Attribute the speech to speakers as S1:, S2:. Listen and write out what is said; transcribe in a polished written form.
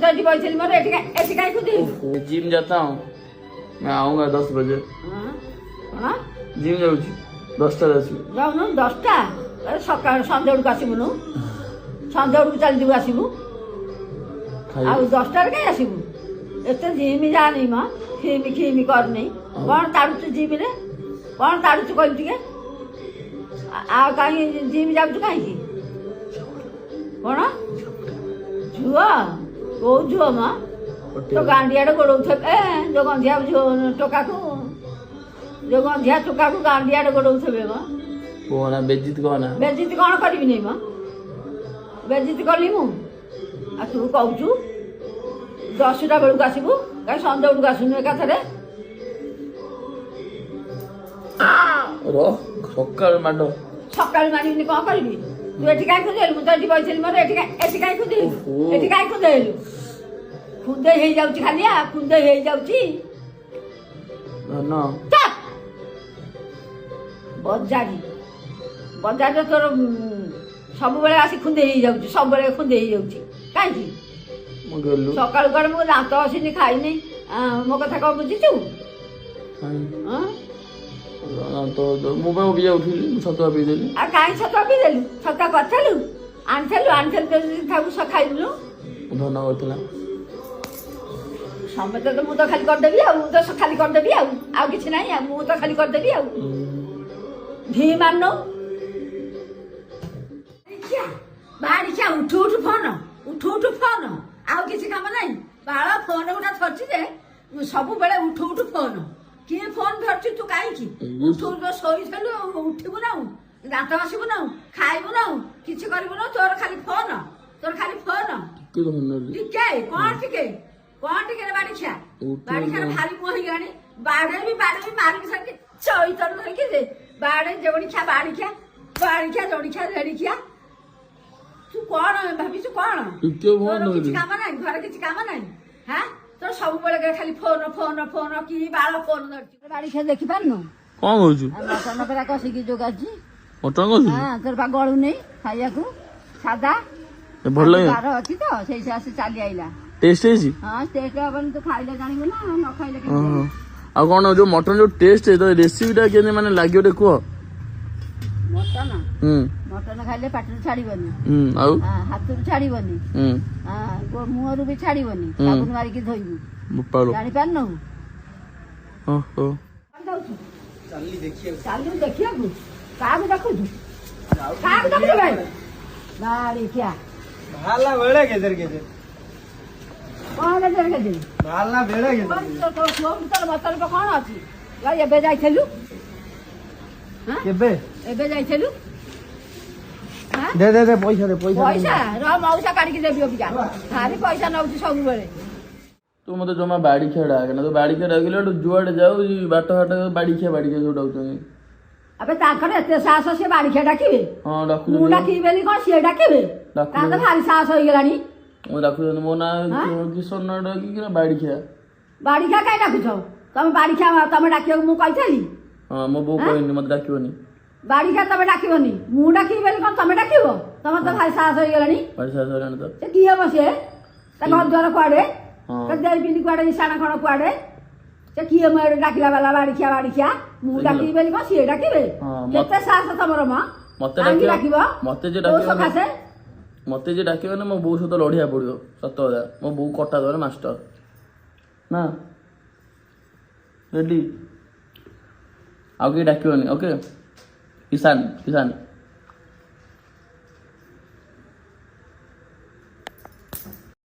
S1: तो एटी बैठली मोर एटी काहे खुदी
S2: जिम जाता हूँ मैं आऊंगा 10 बजे
S1: हां
S2: जिम जाऊँ 10टा
S1: जाऊनु 10टा सकाळ संध्या बेलକୁ ଆସିବୁनु संध्या बेलକୁ चल जीव आसीबू आ 10टा रे काहे आसीबू एते जिम जानी म खिमी करनी कोन ताडुछु जिम रे कोन ताडुछु कहली टिके आ काहे जिम जाउछु काहे की कोन झुआ ओ झुआ मा तो गांडियाडे गोडौथे ए जो गंधिया टोकाकू जो गंधिया टोकाकू गांडियाडे गोडौथे म
S2: कोना बेजित
S1: कौन करबी नहीं मां बेजित करली मु आ तू कहूचु 10टा बेलକୁ आसीबू काहे संध्या बेलକୁ आसुनु एकाथरे
S2: रो सकाळ
S1: मारिबिनी कौन करबी तू एठी काहे खुदेलु मु तो एठी बैठली मोर एठी काहे खुदेलु खुदे हेई जाउची खालिया खुदे हेई जाउची
S2: न
S1: बजारे तोर सब बेले आसी खुंदे ही जाउची सब बेले खुंदे ही जाउची काहे सकाळ गड मु दांत आसीनी खाइनी मो कथा को बुझिचु हां
S2: तो मोबाइल भी उठिली छतवा पी देली
S1: आ काहे छतवा पी देलु छतवा करथलु आनथलु थाउ सखाइलु
S2: धन करथला
S1: समते तो मु तो खाली कर देबी आ मु तो खाली कर देबी आ किछ नाही आ मु तो खाली कर देबी आ धी मानो बाड़िया उठू फोन आउ किसी काम नहीं बाला फोन गुटा धरची जे सब बेले उठू फोन किए फोन धरची तू काई उठू शोई उठबू ना दांत बसबू ना खाइबू ना किसी करबू ना तोर खाली फोन टिके कौन टिके बाड़िया भारी मोही गानी बाड़े भी मारी सके चैतर धरकी जे बाड़े जवड़िया बाड़िया जवड़िया रेड़िया तू कौन भाविଛୁ कौन କିଛି କାମ ନାହିଁ ଘରେ କିଛି କାମ ନାହିଁ ହାଁ ତୋର ସବୁବେଳେ ଖାଲି ଫୋନ କି ବାଳ ଫୋନ ଧରିଛୁ ବାଡି ଖେଳ ଦେଖି ପାରୁନୁ
S2: କଣ କହୁଛୁ
S1: ମଟନ ପରା କଷିକି ଯୋଗାଛି
S2: ମଟନ କଷିକି
S1: ହଁ ତୋର ପା ଗଳୁ ନେଇ ଖାଇବାକୁ ସାଦା
S2: ଭଲ ଲାଗେ
S1: ବାର ଅଛି ତ ସେଇଠି ଆସି ଚାଲି ଆଇଲା
S2: ଟେଷ୍ଟ ହେଇଛି
S1: ହଁ ଟେଷ୍ଟ ହବନି ତୁ ଖାଇଲେ ଜାଣିବୁ ନା ନ ଖାଇଲେ
S2: ଆଉ କଣ ଯୋଉ ମଟନ ଯୋଉ ଟେଷ୍ଟ ରେସିପିଟା କେମିତି ମାନେ ଲାଗିବ ଟିକେ କୁହ
S1: मटन खाइले पाटरू छाड़बनी
S2: आउ
S1: हाथ छाड़बनी मुहर भी छाड़बनी साबुन मारिकी धोइबू जानी पारन देखिया कौन अच्छी जाइलु
S2: दे पैसा
S1: मौसा काढ़ी देवी अबिका भारी पैसा नौची सब बेले
S2: तू मत जमा बाड़ी खेड़ा ना तो बाड़ी खेड़ा गले जुआड़े जाऊ बाट घाट बाड़ी खेड़ा सब डाउछन
S1: अबे ताकर एते साहस से बाड़ी खेड़ा डाकिबे
S2: हां डाकु
S1: मु डाकिबेली कोन से डाकिबे ताकर भारी साहस होई गेलानी
S2: मु डाकु मो ना किशोर ना डाकी कि बाड़ी खेड़ा
S1: काई डाकुछ तुम बाड़ी खेड़ा तुम डाकियो मु कहथली
S2: हां मो बो कहनी मत डाकियोनी
S1: बाड़ी खेड़ा तुम डाकिबोनी मु डाकिबेली कोन तुम डाकिबो तुम तो भारी साहस होई गेलानी
S2: भारी साहस होलानी तो
S1: से किए बसे ता घर द्वार कुआडे त देई पिनी कुआडे इसाना खण कुआडे से किए म डाकिला वाला बाड़ी खेड़ा मु डाकिबेली कोन से डाकिबे केते साहस तमरो म
S2: मते
S1: डाकिबो
S2: मते जे डाकिबो ना मो बो सहित लढिया पड़ियो सत हजार मो बो कटा दरे मास्टर ना रेडी आगे डाकिबोनी ओके किसान